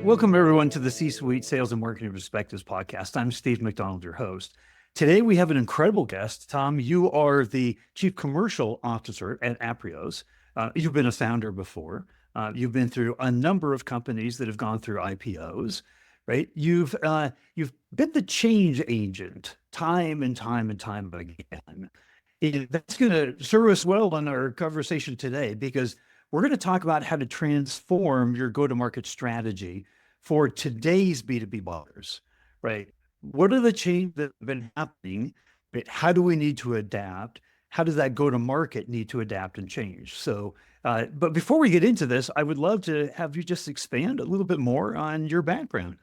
Welcome, everyone, to the C-Suite Sales and Marketing Perspectives podcast. I'm Steve McDonald, your host. Today, we have an incredible guest. Tom, you are the Chief Commercial Officer at Aprios. You've been a founder before. You've been through a number of companies that have gone through IPOs, right? You've been the change agent time and time and time again. That's going to serve us well in our conversation today, because we're going to talk about how to transform your go-to-market strategy for today's B2B buyers, right? What are the changes that have been happening? Right? How do we need to adapt? How does that go-to-market need to adapt and change? So, but before we get into this, I would love to have you just expand a little bit more on your background.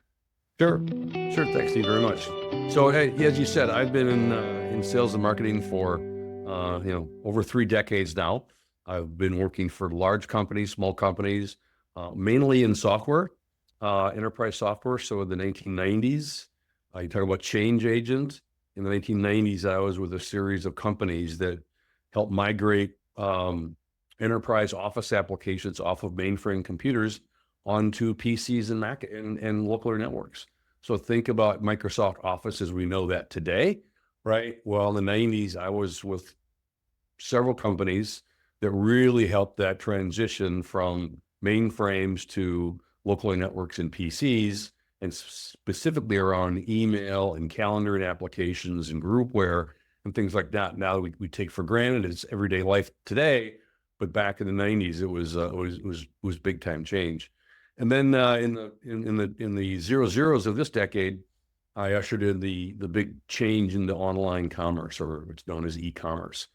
Sure. Thanks, Steve, very much. So, hey, as you said, I've been in sales and marketing for over 3 decades now. I've been working for large companies, small companies, mainly in software, enterprise software. So in the 1990s, you talk about change agent. In the 1990s, I was with a series of companies that helped migrate enterprise office applications off of mainframe computers onto PCs and Mac and local networks. So think about Microsoft Office as we know that today, right? Well, in the 90s, I was with several companies that really helped that transition from mainframes to local networks and PCs, and specifically around email and calendar and applications and groupware and things like that. Now we take for granted it's everyday life today, but back in the 90s, it was big time change. And then in the 00s of this decade, I ushered in the big change into online commerce, or what's known as e-commerce,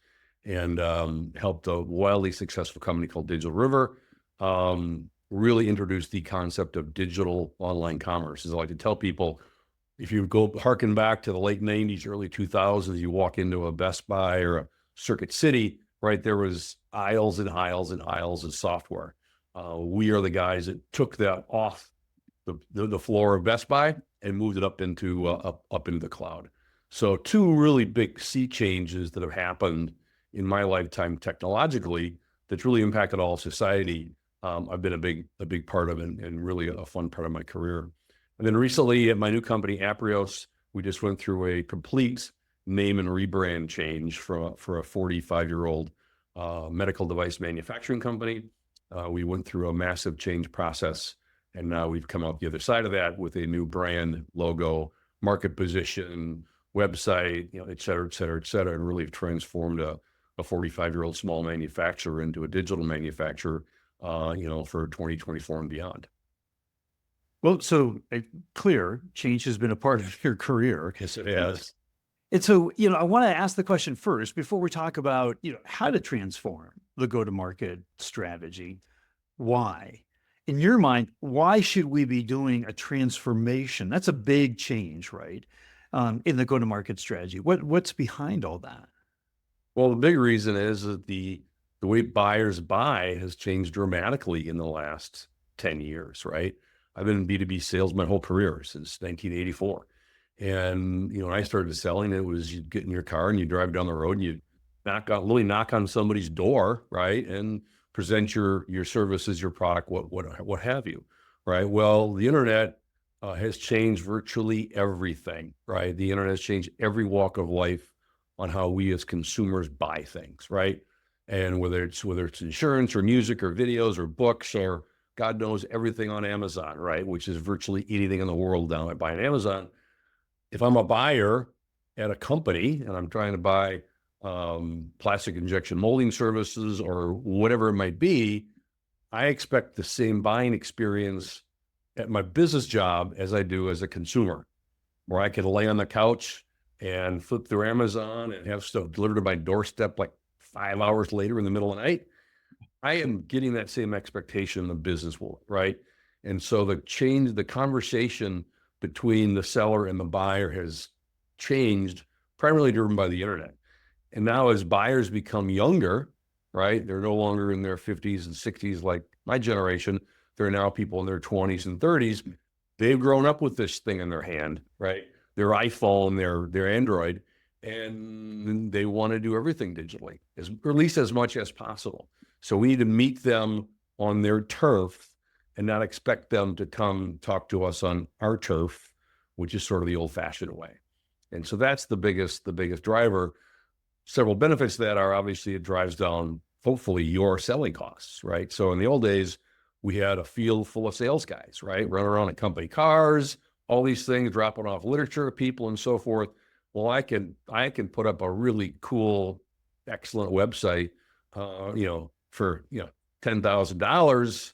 and helped a wildly successful company called Digital River really introduce the concept of digital online commerce. As I like to tell people, if you go harken back to the late 90s, early 2000s, you walk into a Best Buy or a Circuit City, right? There was aisles and aisles and aisles of software. We are the guys that took that off the floor of Best Buy and moved it up into the cloud. So 2 really big sea changes that have happened in my lifetime technologically that's really impacted all of society. I've been a big part of it, and really a fun part of my career. And then recently at my new company, Aprios, we just went through a complete name and rebrand change for a 45-year-old medical device manufacturing company. We went through a massive change process, and now we've come out the other side of that with a new brand, logo, market position, website, et cetera, et cetera, et cetera, and really have transformed a 45-year-old small manufacturer into a digital manufacturer, for 2024 and beyond. Well, so clear change has been a part of your career. Yes, it has. And so, I want to ask the question first before we talk about, how to transform the go-to-market strategy. Why? In your mind, why should we be doing a transformation? That's a big change, right? In the go-to-market strategy. What's behind all that? Well, the big reason is that the way buyers buy has changed dramatically in the last 10 years, right? I've been in B2B sales my whole career since 1984. And, when I started selling, it was you get in your car and you drive down the road and you knock on somebody's door, right? And present your services, your product, what have you, right? Well, the internet has changed virtually everything, right? The internet has changed every walk of life on how we as consumers buy things, right? And whether it's insurance or music or videos or books or God knows everything on Amazon, right? Which is virtually anything in the world now I buy on Amazon. If I'm a buyer at a company and I'm trying to buy plastic injection molding services or whatever it might be, I expect the same buying experience at my business job as I do as a consumer, where I can lay on the couch and flip through Amazon and have stuff delivered to my doorstep like 5 hours later in the middle of the night. I am getting that same expectation in the business world, right? And so the conversation between the seller and the buyer has changed, primarily driven by the internet. And now as buyers become younger, right? They're no longer in their 50s and 60s like my generation. They're now people in their 20s and 30s. They've grown up with this thing in their hand, right? Their iPhone, their Android, and they want to do everything digitally, or at least as much as possible. So we need to meet them on their turf and not expect them to come talk to us on our turf, which is sort of the old-fashioned way. And so that's the biggest driver. Several benefits that are obviously it drives down, hopefully, your selling costs, right? So in the old days, we had a field full of sales guys, right? Running around in company cars, all these things, dropping off literature to people and so forth. Well, I can put up a really cool, excellent website, for, $10,000.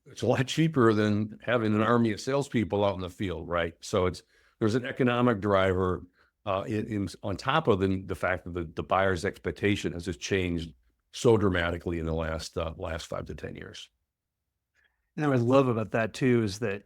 It's a lot cheaper than having an army of salespeople out in the field, right? So there's an economic driver on top of the fact that the buyer's expectation has just changed so dramatically in the last 5 to 10 years. And what I love about that too is that,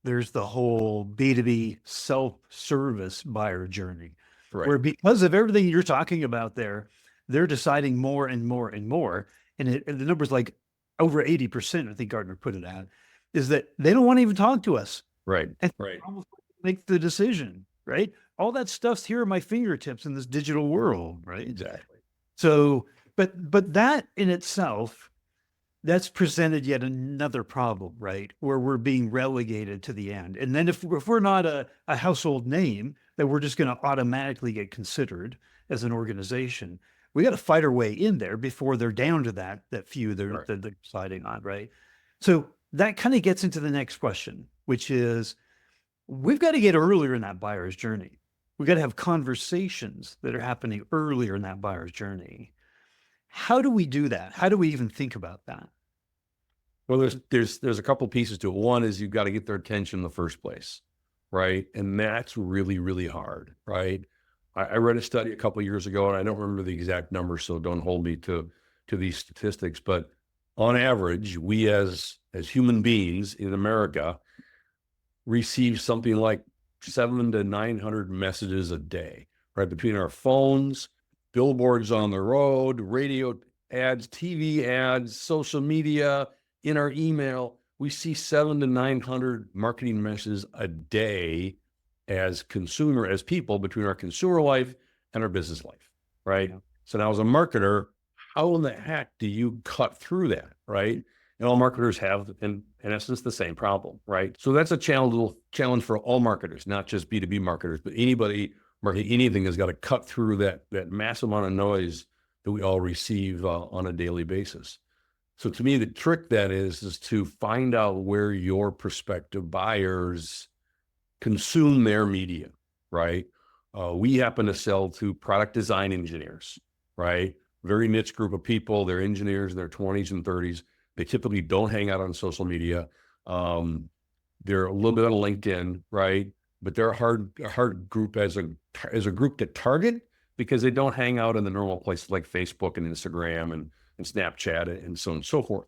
there's the whole B2B self-service buyer journey, Right. where because of everything you're talking about there, they're deciding more and more and more. And the number's like over 80%, I think Gartner put it at, is that they don't want to even talk to us. Right. And Right. almost make the decision, right? All that stuff's here at my fingertips in this digital world, right? Exactly. So, but that in itself, that's presented yet another problem, right? Where we're being relegated to the end. And then if we're not a household name, that we're just going to automatically get considered as an organization, we got to fight our way in there before they're down to that few Right. they're deciding on, right? So that kind of gets into the next question, which is we've got to get earlier in that buyer's journey. We've got to have conversations that are happening earlier in that buyer's journey. How do we do that? How do we even think about that? Well, there's a couple pieces to it. One is you've got to get their attention in the first place, right? And that's really, really hard, right? I read a study a couple of years ago, and I don't remember the exact number, so don't hold me to these statistics. But on average, we as human beings in America receive something like 700 to 900 messages a day, right? Between our phones, billboards on the road, radio ads, TV ads, social media, in our email, we see 700 to 900 marketing messages a day as people between our consumer life and our business life, right? Yeah. So now as a marketer, how in the heck do you cut through that, right? And all marketers have, in essence, the same problem, right? So that's a challenge for all marketers, not just B2B marketers, but anybody marketing anything has got to cut through that massive amount of noise that we all receive on a daily basis. So to me, the trick then is to find out where your prospective buyers consume their media, right? We happen to sell to product design engineers, right? Very niche group of people. They're engineers in their 20s and 30s. They typically don't hang out on social media. They're a little bit on LinkedIn, right? But they're a hard group as a group to target because they don't hang out in the normal places like Facebook and Instagram and Snapchat and so on and so forth.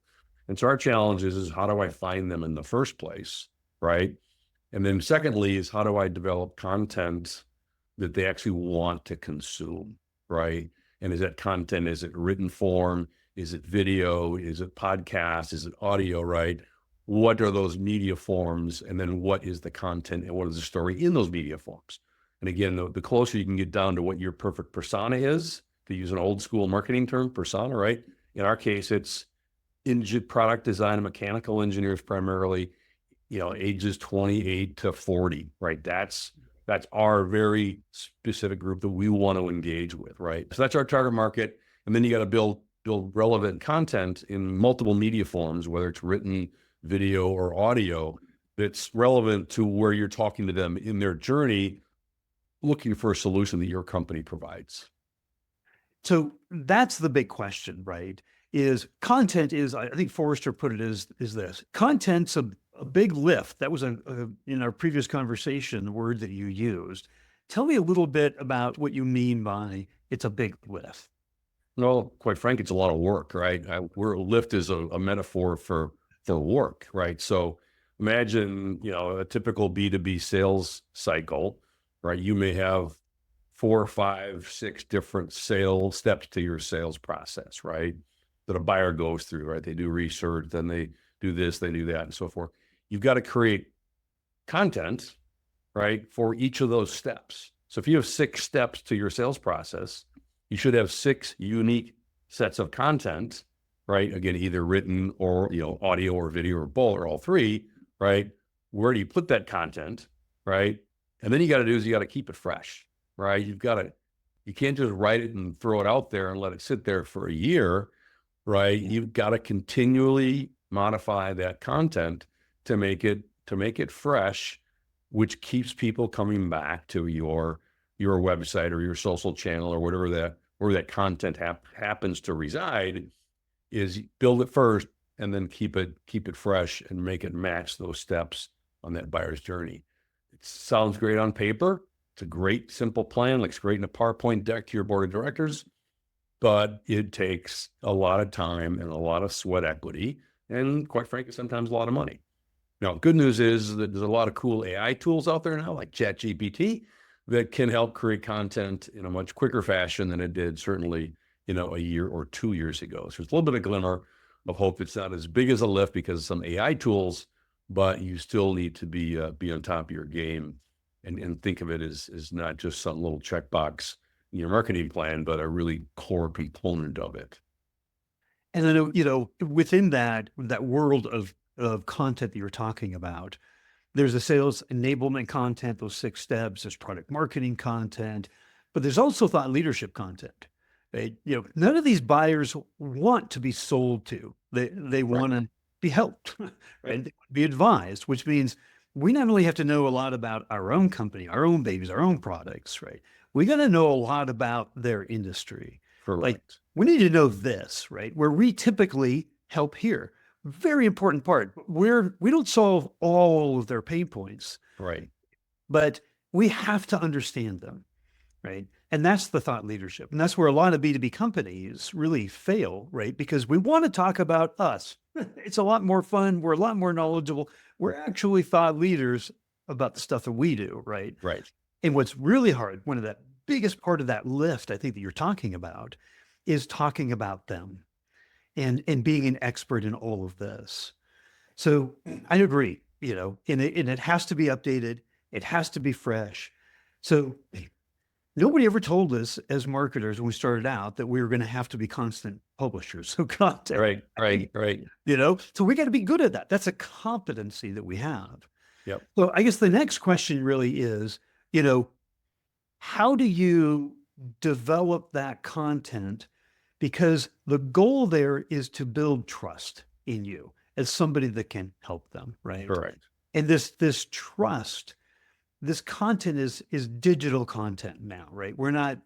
And so our challenge is how do I find them in the first place, right? And then secondly is how do I develop content that they actually want to consume, right? And is that content, is it written form? Is it video? Is it podcast? Is it audio, right? What are those media forms? And then what is the content and what is the story in those media forms? And again, the closer you can get down to what your perfect persona is, to use an old school marketing term, persona, right? In our case, it's product design and mechanical engineers primarily, ages 28 to 40, right? That's our very specific group that we want to engage with, right? So that's our target market. And then you got to build relevant content in multiple media forms, whether it's written, video, or audio, that's relevant to where you're talking to them in their journey, looking for a solution that your company provides. So that's the big question, right? Is content is, I think Forrester put it is this, content's a big lift. That was in our previous conversation, the word that you used. Tell me a little bit about what you mean by it's a big lift. Well, quite frankly, it's a lot of work, right? Lift is a metaphor for work, right? So imagine, a typical B2B sales cycle, right? You may have 4, 5, 6 different sales steps to your sales process, right? That a buyer goes through, right? They do research, then they do this, they do that, and so forth. You've got to create content, right, for each of those steps. So if you have 6 steps to your sales process, you should have 6 unique sets of content right? Again, either written or, audio or video or both or all three, right? Where do you put that content, right? And then you got to do is you got to keep it fresh, right? You can't just write it and throw it out there and let it sit there for a year, right? You've got to continually modify that content to make it fresh, which keeps people coming back to your website or your social channel or where that content happens to reside. Is build it first and then keep it fresh and make it match those steps on that buyer's journey. It sounds great on paper. It's a great simple plan, looks great in a PowerPoint deck to your board of directors, but it takes a lot of time and a lot of sweat equity, and quite frankly, sometimes a lot of money. Now, good news is that there's a lot of cool AI tools out there now, like ChatGPT, that can help create content in a much quicker fashion than it did certainly, a year or 2 years ago. So there's a little bit of glimmer of hope. It's not as big as a lift because of some AI tools, but you still need to be on top of your game and think of it as not just some little checkbox in your marketing plan, but a really core component of it. And then, within that world of content that you're talking about, there's the sales enablement content, those 6 steps, there's product marketing content, but there's also thought leadership content. Right? None of these buyers want to be sold to. They Right. want to be helped, right? They want to be advised, which means we not only have to know a lot about our own company, our own babies, our own products, right? We got to know a lot about their industry. Like, Correct. we need to know this, right? Where we typically help here. Very important part. We don't solve all of their pain points, Right. but we have to understand them, right? And that's the thought leadership. And that's where a lot of B2B companies really fail, right? Because we want to talk about us. It's a lot more fun. We're a lot more knowledgeable. We're actually thought leaders about the stuff that we do, right? Right. And what's really hard, one of the biggest part of that lift, I think that you're talking about, is talking about them and being an expert in all of this. So I agree, and it has to be updated. It has to be fresh. So nobody ever told us as marketers when we started out that we were going to have to be constant publishers of content. Right. Right. Right. So we got to be good at that. That's a competency that we have. Yep. So I guess the next question really is, how do you develop that content? Because the goal there is to build trust in you as somebody that can help them, right? Correct. And this trust, this content is digital content now, right? We're not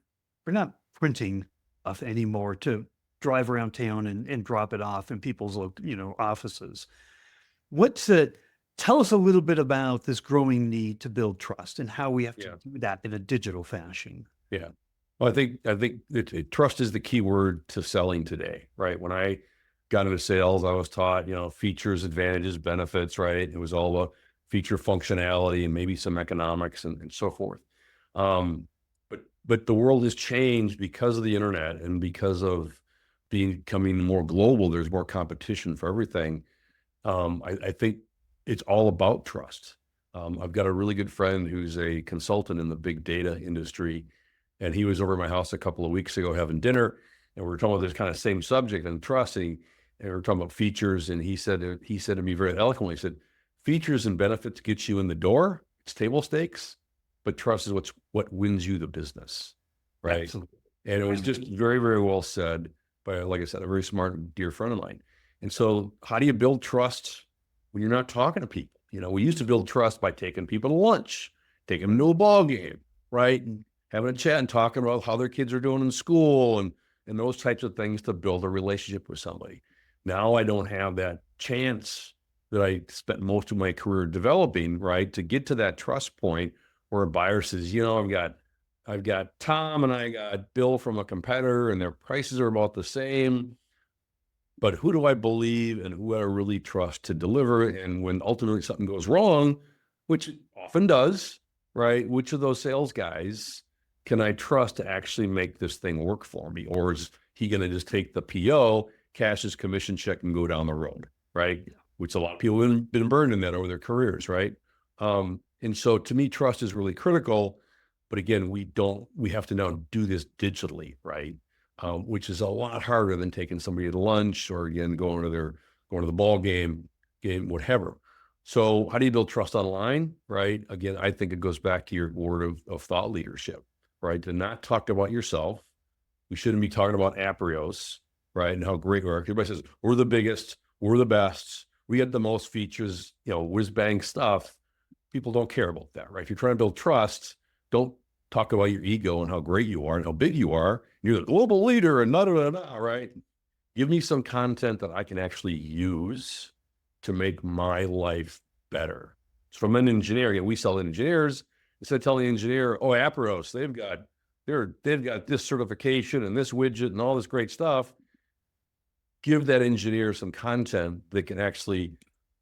printing stuff anymore to drive around town and drop it off in people's offices. Tell us a little bit about this growing need to build trust and how we have to do that in a digital fashion. Yeah. Well, I think trust is the key word to selling today, right? When I got into sales, I was taught, features, advantages, benefits, right? It was all about feature functionality and maybe some economics and so forth. But the world has changed because of the internet and because of becoming more global. There's more competition for everything. I think it's all about trust. I've got a really good friend who's a consultant in the big data industry, and he was over at my house a couple of weeks ago having dinner, and we were talking about this kind of same subject and trust, and we were talking about features, and he said to me very eloquently, he said, features and benefits get you in the door, it's table stakes, but trust is what wins you the business, right? Absolutely. And it was just very, very well said by, like I said, a very smart dear friend of mine. And so how do you build trust when you're not talking to people? We used to build trust by taking people to lunch, taking them to a ball game, right? And having a chat and talking about how their kids are doing in school and those types of things to build a relationship with somebody. Now I don't have that chance that I spent most of my career developing, right? To get to that trust point where a buyer says, I've got Tom and I got Bill from a competitor and their prices are about the same, but who do I believe and who I really trust to deliver? And when ultimately something goes wrong, which it often does, right? Which of those sales guys can I trust to actually make this thing work for me? Or is he going to just take the PO, cash his commission check and go down the road, right? Which a lot of people have been burned in that over their careers, right? And so to me, trust is really critical. But again, we have to now do this digitally, right? which is a lot harder than taking somebody to lunch or again going to the ball game, whatever. So how do you build trust online, right? Again, I think it goes back to your word of thought leadership, right? To not talk about yourself. We shouldn't be talking about Aprios, right? And how great we are. Everybody says, we're the biggest, we're the best, we get the most features, whiz bang stuff. People don't care about that, right? If you're trying to build trust, don't talk about your ego and how great you are and how big you are. You're the global leader and right? Give me some content that I can actually use to make my life better. So from an engineer, we sell engineers. Instead of telling the engineer, oh, Aprios, they've got this certification and this widget and all this great stuff. Give that engineer some content that can actually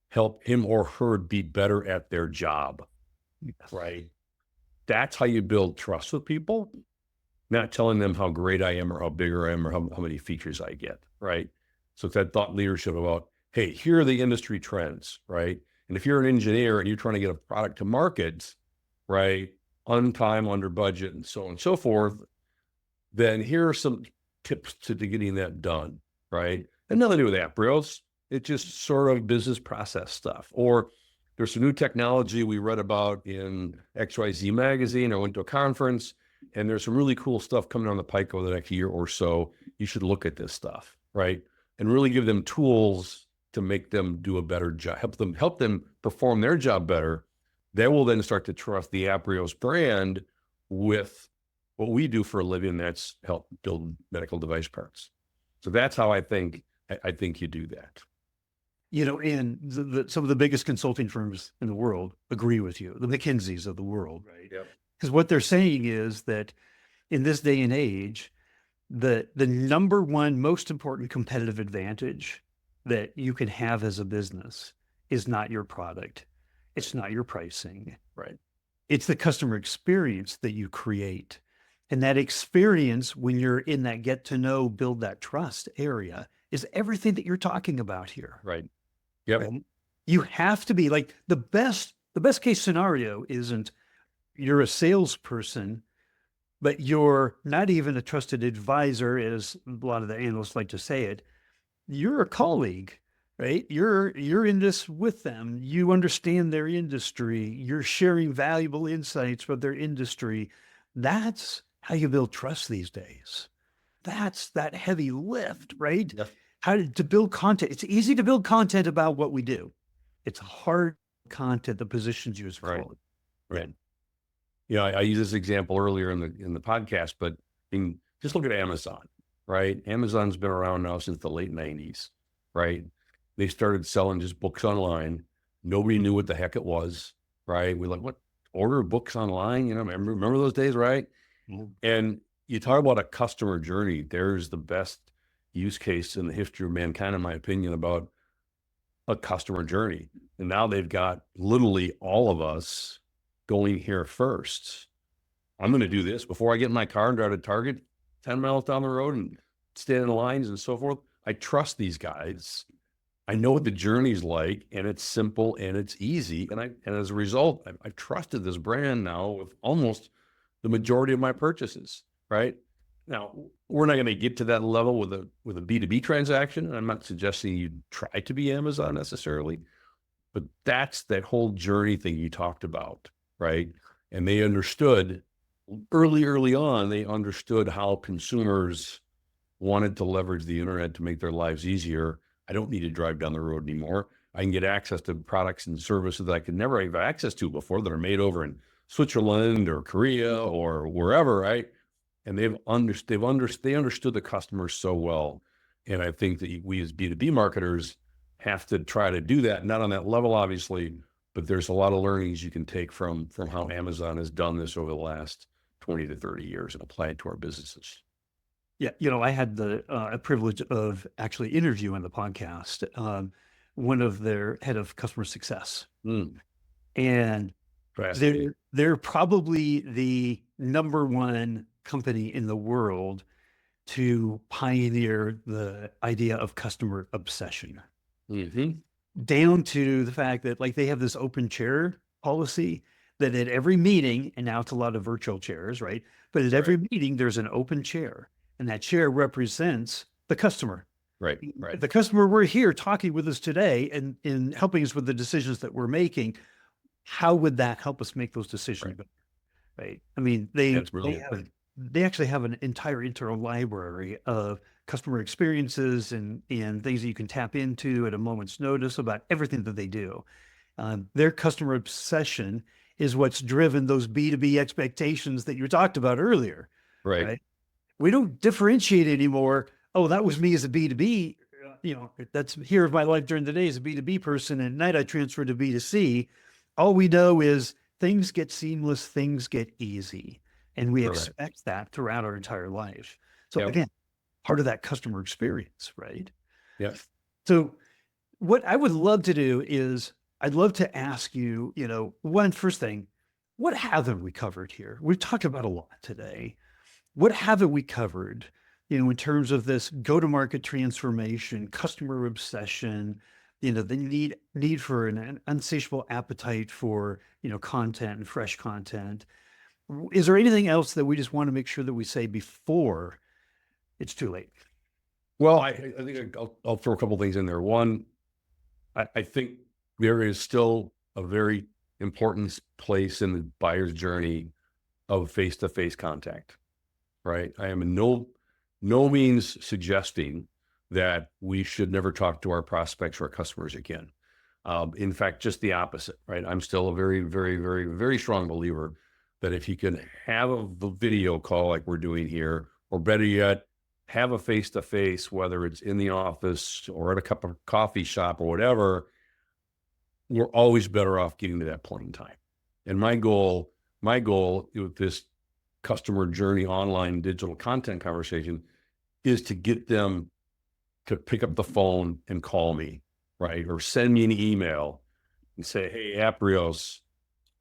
help him or her be better at their job, right? That's how you build trust with people, not telling them how great I am or how big I am or how many features I get, right? So it's that thought leadership about, hey, here are the industry trends, right? And if you're an engineer and you're trying to get a product to market, right, on time, under budget, and so on and so forth, then here are some tips to getting that done, right? And nothing to do with Aprios. It's just sort of business process stuff. Or there's some new technology we read about in XYZ magazine. I went to a conference and there's some really cool stuff coming down the pike over the next year or so. You should look at this stuff, right? And really give them tools to make them do a better job, help them perform their job better. They will then start to trust the Aprios brand with what we do for a living. That's help build medical device parts. So that's how I think you do that. And some of the biggest consulting firms in the world agree with you, the McKinseys of the world, right? Yep. Because what they're saying is that in this day and age, the number one most important competitive advantage that you can have as a business is not your product. It's not your pricing. Right. It's the customer experience that you create. And that experience, when you're in that get to know, build that trust area, is everything that you're talking about here. Right. Yep. Right? You have to be like the best case scenario isn't you're a salesperson, but you're not even a trusted advisor, as a lot of the analysts like to say it. You're a colleague, right? You're in this with them. You understand their industry. You're sharing valuable insights from their industry. That's how you build trust these days. That's that heavy lift, right? Yep. How to build content. It's easy to build content about what we do. It's hard content that positions you as a Right. quality. Right. I used this example earlier in the podcast, but just look at Amazon, right? Amazon's been around now since the late 90s, right? They started selling just books online. Nobody knew what the heck it was, right? We what, order books online? Remember those days, right? Mhm. And you talk about a customer journey. There's the best use case in the history of mankind, in my opinion, about a customer journey. And now they've got literally all of us going here first. I'm going to do this before I get in my car and drive to Target 10 miles down the road and stand in lines and so forth. I trust these guys. I know what the journey's like, and it's simple and it's easy. And as a result, I've trusted this brand now with almost the majority of my purchases, right? Now, we're not going to get to that level with a B2B transaction. And I'm not suggesting you try to be Amazon necessarily, but that's that whole journey thing you talked about, right? And they understood early on, they understood how consumers wanted to leverage the internet to make their lives easier. I don't need to drive down the road anymore. I can get access to products and services that I could never have access to before that are made over in Switzerland or Korea or wherever, right? And they understood the customers so well. And I think that we as B2B marketers have to try to do that, not on that level, obviously, but there's a lot of learnings you can take from how Amazon has done this over the last 20 to 30 years and apply it to our businesses. Yeah, I had the privilege of actually interviewing the podcast, one of their head of customer success, and they're probably the number one company in the world to pioneer the idea of customer obsession, down to the fact that they have this open chair policy that at every meeting, and now it's a lot of virtual chairs, right? But at every meeting, there's an open chair. and that chair represents the customer. Right. Right. The customer we're here talking with us today and in helping us with the decisions that we're making. How would that help us make those decisions? Right. Right. I mean, That's brilliant. they actually have an entire internal library of customer experiences and things that you can tap into at a moment's notice about everything that they do. Their customer obsession is what's driven those B2B expectations that you talked about earlier, Right. right? We don't differentiate anymore. Oh, that was me as a B2B. That's here of my life during the day as a B2B person, and at night I transfer to B2C. All we know is things get seamless, things get easy, and we Correct. expect that throughout our entire life. So Yep. again, part of that customer experience, right? Yep. So what I would love to do is I'd love to ask you, first thing, what haven't we covered here? We've talked about a lot today. What haven't we covered, in terms of this go-to-market transformation, customer obsession, the need for an insatiable appetite for, content and fresh content? Is there anything else that we just want to make sure that we say before it's too late? Well, I think I'll throw a couple things in there. One, I think there is still a very important place in the buyer's journey of face-to-face contact, right? I am in no means suggesting that we should never talk to our prospects or our customers again. In fact, just the opposite, right? I'm still a very, very, very, very strong believer that if you can have a video call like we're doing here, or better yet, have a face-to-face, whether it's in the office or at a cup of coffee shop or whatever, we're always better off getting to that point in time. And my goal with this customer journey online digital content conversation is to get them to pick up the phone and call me, right? Or send me an email and say, hey, Aprios,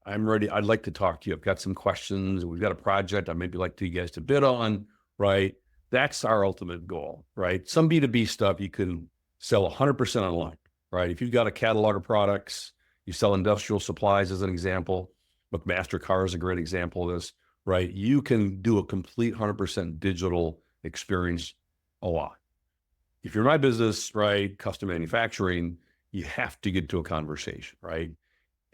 I'm ready. I'd like to talk to you. I've got some questions. We've got a project I'd maybe like you guys to bid on, right? That's our ultimate goal, right? Some B2B stuff you can sell 100% online, right? If you've got a catalog of products, you sell industrial supplies as an example, McMaster Car is a great example of this, right? You can do a complete 100% digital experience a lot. If you're my business, right, custom manufacturing, you have to get to a conversation, right?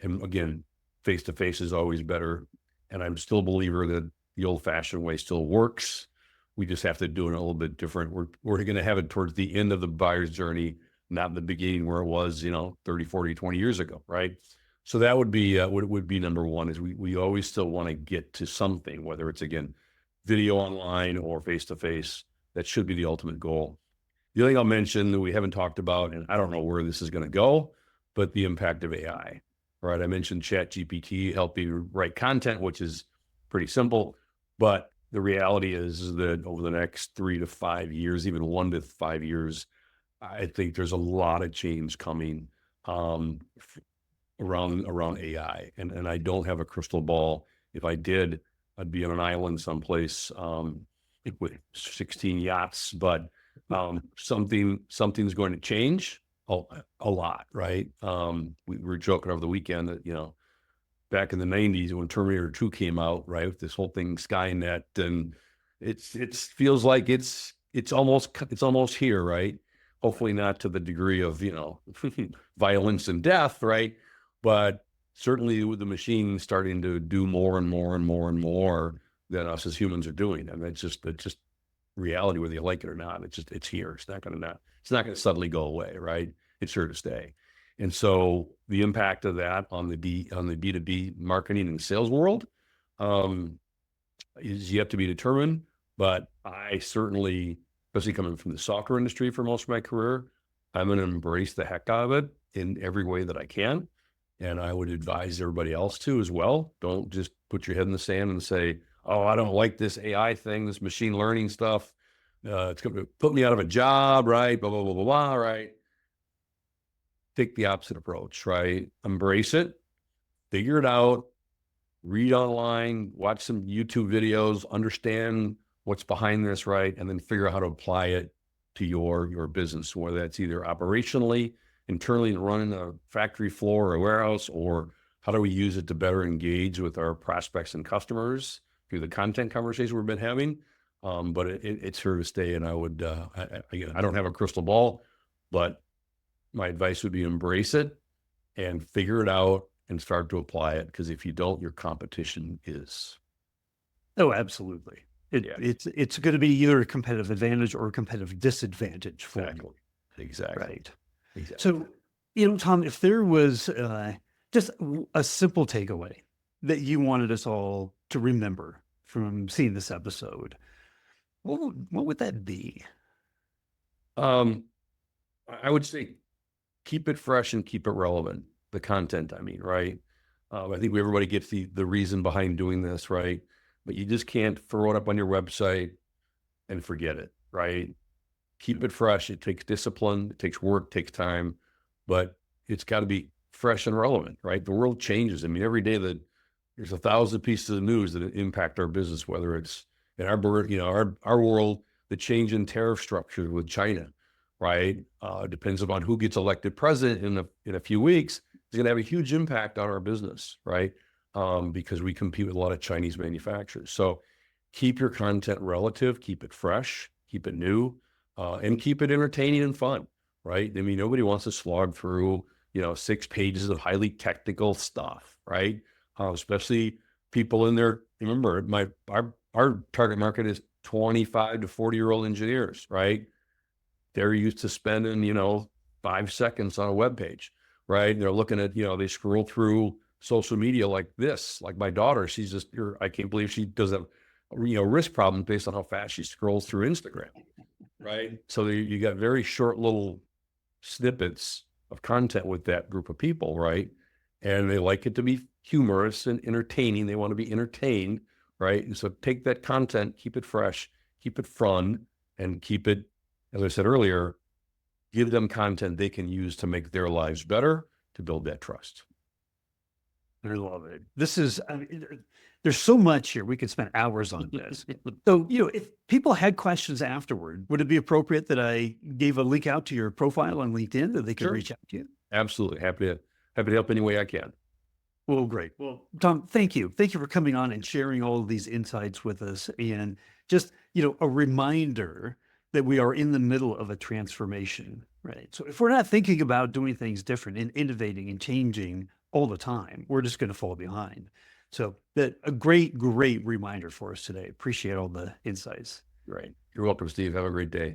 And again, face-to-face is always better. And I'm still a believer that the old-fashioned way still works. We just have to do it a little bit different. We're going to have it towards the end of the buyer's journey, not in the beginning where it was, 30, 40, 20 years ago, right? So that would be what would be number one is we always still want to get to something, whether it's, again, video online or face-to-face. That should be the ultimate goal. The other thing I'll mention that we haven't talked about, and I don't know where this is going to go, but the impact of AI, right? I mentioned ChatGPT helping you write content, which is pretty simple, but the reality is that over the next 3 to 5 years, even 1 to 5 years, I think there's a lot of change coming around AI. And I don't have a crystal ball. If I did, I'd be on an island someplace with 16 yachts, but something's going to change a lot, right? We were joking over the weekend that, back in the 90s when Terminator 2 came out, right, with this whole thing Skynet, and it feels like it's almost here, right? Hopefully not to the degree of, violence and death, right? But certainly with the machine starting to do more and more and more and more than us as humans are doing. And it's just reality, whether you like it or not. It's here. It's not going to suddenly go away, right? It's here to stay. And so the impact of that on the B2B marketing and sales world is yet to be determined. But I certainly, especially coming from the software industry for most of my career, I'm going to embrace the heck out of it in every way that I can. And I would advise everybody else to as well. Don't just put your head in the sand and say, oh, I don't like this AI thing, this machine learning stuff. It's going to put me out of a job, right? Blah, blah, blah, blah, blah, right? Take the opposite approach, right? Embrace it, figure it out, read online, watch some YouTube videos, understand what's behind this, right? And then figure out how to apply it to your business, whether that's either operationally, internally running a factory floor or a warehouse, or how do we use it to better engage with our prospects and customers through the content conversation we've been having. But it's here to stay. And I would, again, I don't have a crystal ball, but my advice would be embrace it and figure it out and start to apply it. Because if you don't, your competition is. Oh, absolutely. Yeah, It's going to be either a competitive advantage or a competitive disadvantage for exactly. you, Exactly. right? Exactly. So, Tom, if there was just a simple takeaway that you wanted us all to remember from seeing this episode, what would that be? Um, I would say keep it fresh and keep it relevant. The content, I mean, right? I think everybody gets the reason behind doing this, right? But you just can't throw it up on your website and forget it, right? Keep it fresh. It takes discipline, it takes work, takes time, but it's got to be fresh and relevant, right? The world changes. I mean, every day that there's 1,000 pieces of news that impact our business, whether it's in our world, the change in tariff structure with China, right? Depends upon who gets elected president in a few weeks. It's going to have a huge impact on our business, right? Because we compete with a lot of Chinese manufacturers. So keep your content relative, keep it fresh, keep it new, and keep it entertaining and fun, right? I mean, nobody wants to slog through, 6 pages of highly technical stuff, right? Especially people in there. Remember, our target market is 25 to 40-year-old engineers, right? They're used to spending, 5 seconds on a web page, right? And they're looking at, they scroll through social media like this. Like my daughter, she's just, I can't believe she does have, wrist problems based on how fast she scrolls through Instagram, right? So you got very short little snippets of content with that group of people, right? And they like it to be humorous and entertaining. They want to be entertained, right? And so take that content, keep it fresh, keep it fun, and keep it, as I said earlier, give them content they can use to make their lives better, to build that trust. I love it. This is, I mean, there's so much here. We could spend hours on this. So, if people had questions afterward, would it be appropriate that I gave a link out to your profile on LinkedIn that they could Sure. reach out to you? Absolutely. Happy to help any way I can. Well, great. Well, Tom, thank you. Thank you for coming on and sharing all of these insights with us. And just, a reminder that we are in the middle of a transformation, right? So if we're not thinking about doing things different and innovating and changing all the time, we're just going to fall behind. So that a great, great reminder for us today. Appreciate all the insights. Right. You're welcome, Steve. Have a great day.